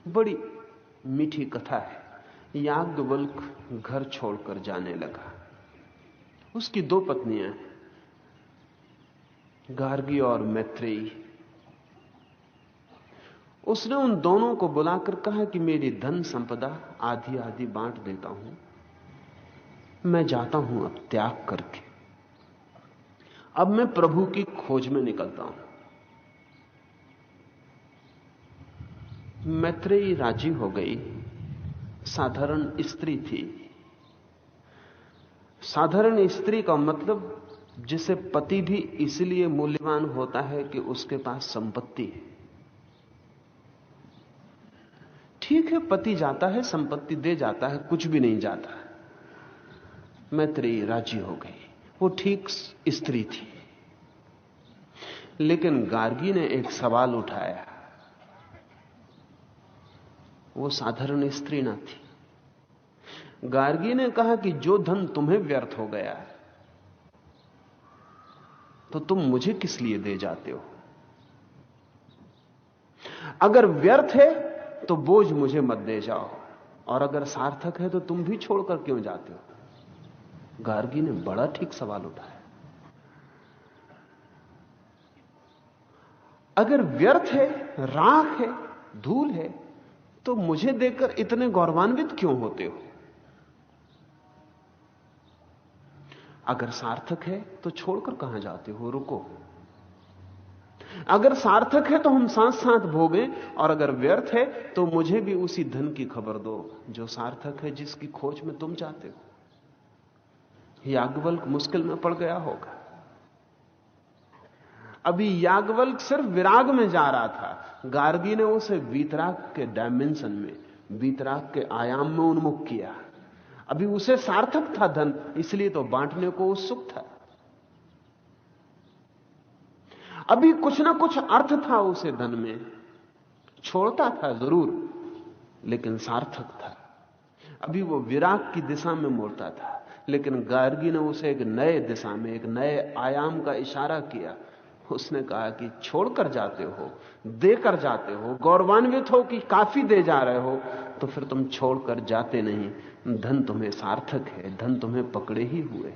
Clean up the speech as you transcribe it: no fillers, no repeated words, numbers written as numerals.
बड़ी मीठी कथा है। याज्ञवल्क्य घर छोड़कर जाने लगा। उसकी दो पत्नियां, गार्गी और मैत्रेयी। उसने उन दोनों को बुलाकर कहा कि मेरी धन संपदा आधी आधी बांट देता हूं, मैं जाता हूं अब त्याग करके। अब मैं प्रभु की खोज में निकलता हूं। मैत्रेयी राजी हो गई। साधारण स्त्री थी। साधारण स्त्री का मतलब जिसे पति भी इसलिए मूल्यवान होता है कि उसके पास संपत्ति है। ठीक है, पति जाता है, संपत्ति दे जाता है, कुछ भी नहीं जाता। मैत्रेयी राजी हो गई। वो ठीक स्त्री थी। लेकिन गार्गी ने एक सवाल उठाया। वो साधारण स्त्री ना थी। गार्गी ने कहा कि जो धन तुम्हें व्यर्थ हो गया तो तुम मुझे किस लिए दे जाते हो? अगर व्यर्थ है तो बोझ मुझे मत दे जाओ, और अगर सार्थक है तो तुम भी छोड़कर क्यों जाते हो? गार्गी ने बड़ा ठीक सवाल उठाया। अगर व्यर्थ है, राख है, धूल है, तो मुझे देकर इतने गौरवान्वित क्यों होते हो? अगर सार्थक है तो छोड़कर कहां जाते हो? रुको। अगर सार्थक है तो हम साथ साथ भोगें, और अगर व्यर्थ है तो मुझे भी उसी धन की खबर दो जो सार्थक है, जिसकी खोज में तुम चाहते हो। याज्ञवल्क्य मुश्किल में पड़ गया होगा। अभी याज्ञवल्क्य सिर्फ विराग में जा रहा था, गार्गी ने उसे वीतराग के डायमेंशन में, वीतराग के आयाम में उन्मुख किया। अभी उसे सार्थक था धन, इसलिए तो बांटने को उत्सुक था। अभी कुछ ना कुछ अर्थ था उसे धन में। छोड़ता था जरूर, लेकिन सार्थक था। अभी वो विराग की दिशा में मुड़ता था, लेकिन गार्गी ने उसे एक नए दिशा में, एक नए आयाम का इशारा किया। उसने कहा कि छोड़कर जाते हो, देकर जाते हो, गौरवान्वित हो कि काफी दे जा रहे हो, तो फिर तुम छोड़कर जाते नहीं। धन तुम्हें सार्थक है, धन तुम्हें पकड़े ही हुए।